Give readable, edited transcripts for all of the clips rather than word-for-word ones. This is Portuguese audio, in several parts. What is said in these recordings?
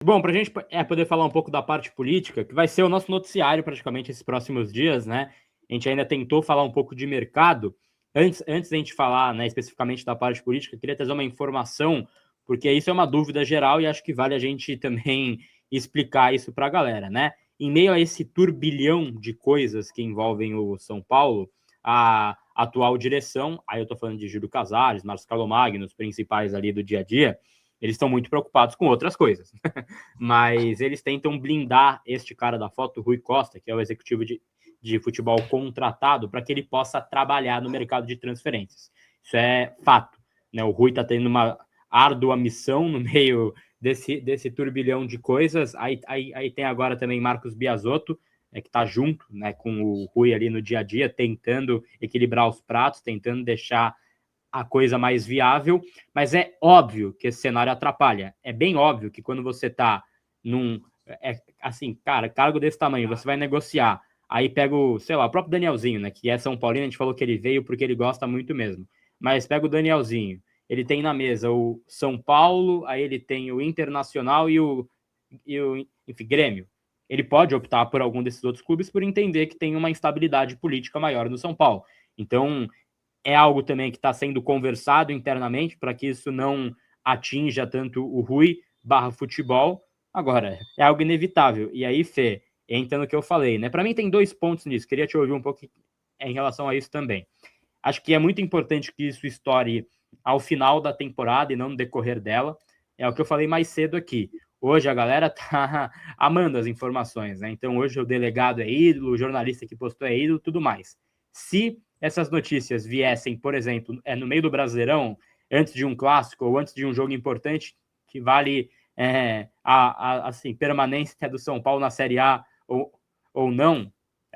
Bom, para a gente poder falar um pouco da parte política, que vai ser o nosso noticiário praticamente esses próximos dias, né? A gente ainda tentou falar um pouco de mercado. Antes da gente falar, né, especificamente da parte política, eu queria trazer uma informação, porque isso é uma dúvida geral e acho que vale a gente também explicar isso para a galera, né? Em meio a esse turbilhão de coisas que envolvem o São Paulo, a atual direção, aí eu estou falando de Júlio Casares, Marcos Calomagno, os principais ali do dia a dia, eles estão muito preocupados com outras coisas. Mas eles tentam blindar este cara da foto, Rui Costa, que é o executivo de futebol contratado, para que ele possa trabalhar no mercado de transferências. Isso é fato, né? O Rui está tendo uma árdua missão no meio desse turbilhão de coisas. Aí tem agora também Marcos Biasotto, que está junto, né, com o Rui ali no dia a dia, tentando equilibrar os pratos, tentando deixar a coisa mais viável, mas é óbvio que esse cenário atrapalha. É bem óbvio que quando você está num... assim, cara, cargo desse tamanho, você vai negociar, aí pega o, sei lá, o próprio Danielzinho, né, que é São Paulino, a gente falou que ele veio porque ele gosta muito mesmo, mas pega o Danielzinho, ele tem na mesa o São Paulo, aí ele tem o Internacional e o enfim, Grêmio. Ele pode optar por algum desses outros clubes por entender que tem uma instabilidade política maior no São Paulo. Então, é algo também que está sendo conversado internamente para que isso não atinja tanto o Rui / futebol. Agora, é algo inevitável. E aí, Fê, entra no que eu falei, né? Para mim tem 2 pontos nisso. Queria te ouvir um pouco em relação a isso também. Acho que é muito importante que isso estoure ao final da temporada e não no decorrer dela. É o que eu falei mais cedo aqui. Hoje a galera tá amando as informações, né? Então hoje o delegado é ídolo, o jornalista que postou é ídolo, tudo mais. Se essas notícias viessem, por exemplo, no meio do Brasileirão, antes de um clássico ou antes de um jogo importante que vale assim, permanência do São Paulo na Série A ou não,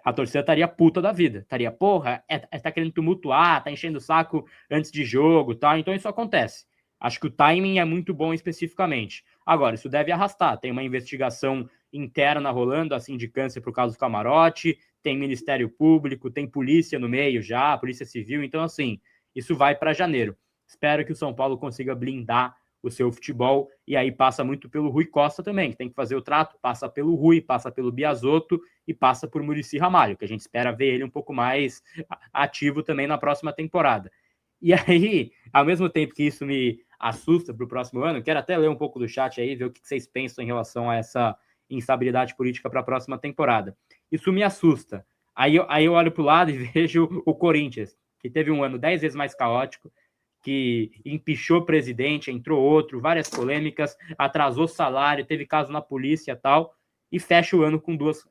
a torcida estaria puta da vida. Estaria, porra, tá querendo tumultuar, tá enchendo o saco antes de jogo, tá? Então isso acontece. Acho que o timing é muito bom especificamente. Agora, isso deve arrastar. Tem uma investigação interna rolando, a sindicância para o caso do Camarote, tem Ministério Público, tem polícia no meio já, Polícia Civil. Então, assim, isso vai para janeiro. Espero que o São Paulo consiga blindar o seu futebol, e aí passa muito pelo Rui Costa também, que tem que fazer o trato, passa pelo Rui, passa pelo Biasotto e passa por Muricy Ramalho, que a gente espera ver ele um pouco mais ativo também na próxima temporada. E aí, ao mesmo tempo que isso me assusta para o próximo ano, quero até ler um pouco do chat aí, ver o que vocês pensam em relação a essa instabilidade política para a próxima temporada. Isso me assusta. Aí eu olho para o lado e vejo o Corinthians, que teve um ano 10 vezes mais caótico, que empichou o presidente, entrou outro, várias polêmicas, atrasou salário, teve caso na polícia e tal, e fecha o ano com 2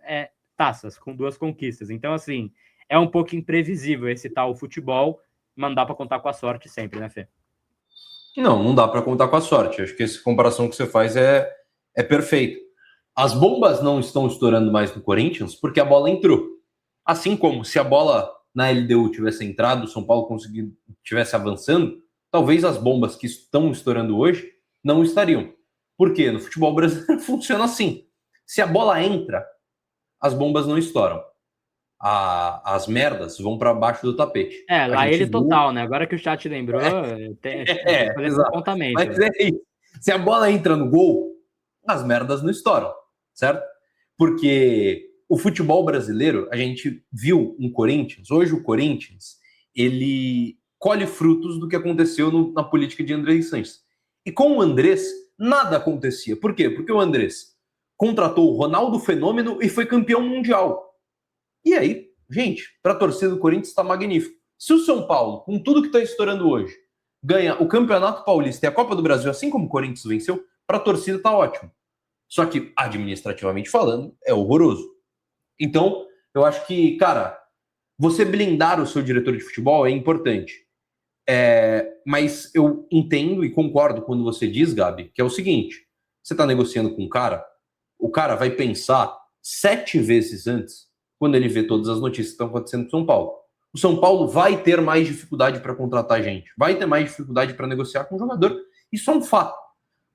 taças, com 2 conquistas. Então, assim, é um pouco imprevisível esse tal futebol, mas não dá para contar com a sorte sempre, né, Fê? Não dá para contar com a sorte. Acho que essa comparação que você faz é perfeita. As bombas não estão estourando mais no Corinthians porque a bola entrou. Assim como se a bola na LDU tivesse entrado, o São Paulo tivesse avançando, talvez as bombas que estão estourando hoje não estariam. Por quê? No futebol brasileiro funciona assim. Se a bola entra, as bombas não estouram. As merdas vão para baixo do tapete. Lá ele total, né? Agora que o chat lembrou, tem que fazer esse apontamento. Mas é isso. Se a bola entra no gol, as merdas não estouram, certo? Porque o futebol brasileiro, a gente viu um Corinthians, hoje o Corinthians, ele colhe frutos do que aconteceu na política de Andrés Sanches. E com o Andrés, nada acontecia. Por quê? Porque o Andrés contratou o Ronaldo Fenômeno e foi campeão mundial. E aí, gente, para a torcida do Corinthians está magnífico. Se o São Paulo, com tudo que está estourando hoje, ganha o Campeonato Paulista e a Copa do Brasil, assim como o Corinthians venceu, para a torcida está ótimo. Só que, administrativamente falando, é horroroso. Então, eu acho que, cara, você blindar o seu diretor de futebol é importante. Mas eu entendo e concordo quando você diz, Gabi, que é o seguinte: você está negociando com um cara, o cara vai pensar 7 vezes antes quando ele vê todas as notícias que estão acontecendo no São Paulo. O São Paulo vai ter mais dificuldade para contratar gente, vai ter mais dificuldade para negociar com o jogador. Isso é um fato,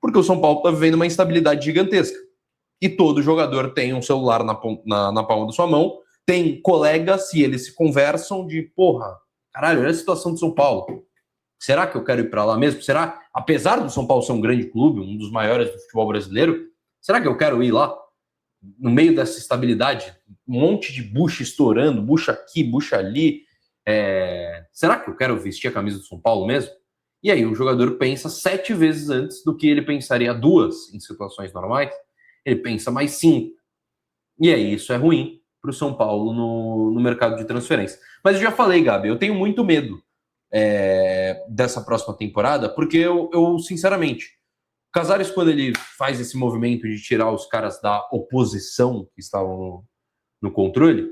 porque o São Paulo está vivendo uma instabilidade gigantesca. E todo jogador tem um celular na palma da sua mão, tem colegas e eles se conversam de, porra, caralho, olha a situação do São Paulo. Será que eu quero ir para lá mesmo? Será, apesar do São Paulo ser um grande clube, um dos maiores do futebol brasileiro, Será que eu quero ir lá? No meio dessa estabilidade, um monte de bucha estourando, bucha aqui, bucha ali. Será que eu quero vestir a camisa do São Paulo mesmo? E aí o jogador pensa 7 vezes antes do que ele pensaria 2 em situações normais. Ele pensa mais 5. E aí isso é ruim para o São Paulo no mercado de transferência. Mas eu já falei, Gabi, eu tenho muito medo dessa próxima temporada, porque eu sinceramente, Casares, quando ele faz esse movimento de tirar os caras da oposição que estavam no controle,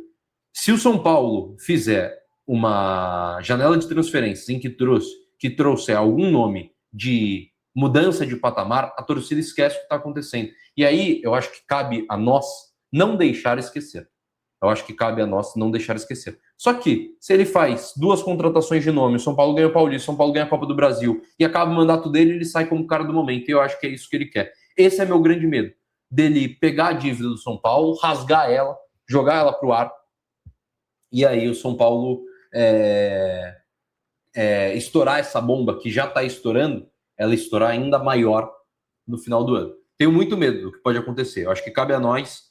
se o São Paulo fizer uma janela de transferências em que trouxer algum nome de mudança de patamar, a torcida esquece o que está acontecendo. E aí eu acho que cabe a nós não deixar esquecer. Só que, se ele faz 2 contratações de nome, o São Paulo ganha o Paulista, o São Paulo ganha a Copa do Brasil, e acaba o mandato dele, ele sai como cara do momento. E eu acho que é isso que ele quer. Esse é meu grande medo. Dele pegar a dívida do São Paulo, rasgar ela, jogar ela pro ar, e aí o São Paulo estourar essa bomba que já está estourando, ela estourar ainda maior no final do ano. Tenho muito medo do que pode acontecer. Eu acho que cabe a nós,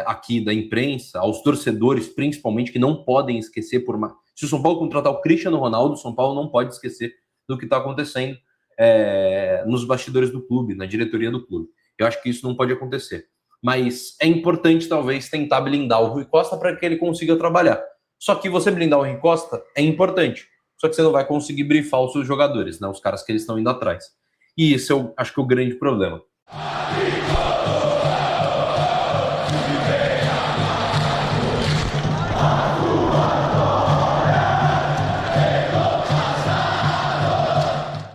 aqui da imprensa, aos torcedores principalmente, que não podem esquecer, se o São Paulo contratar o Cristiano Ronaldo, o São Paulo não pode esquecer do que está acontecendo nos bastidores do clube, na diretoria do clube. Eu acho que isso não pode acontecer. Mas é importante, talvez, tentar blindar o Rui Costa para que ele consiga trabalhar. Só que você blindar o Rui Costa é importante. Só que você não vai conseguir brifar os seus jogadores, né? Os caras que eles estão indo atrás. E isso eu acho que é o grande problema.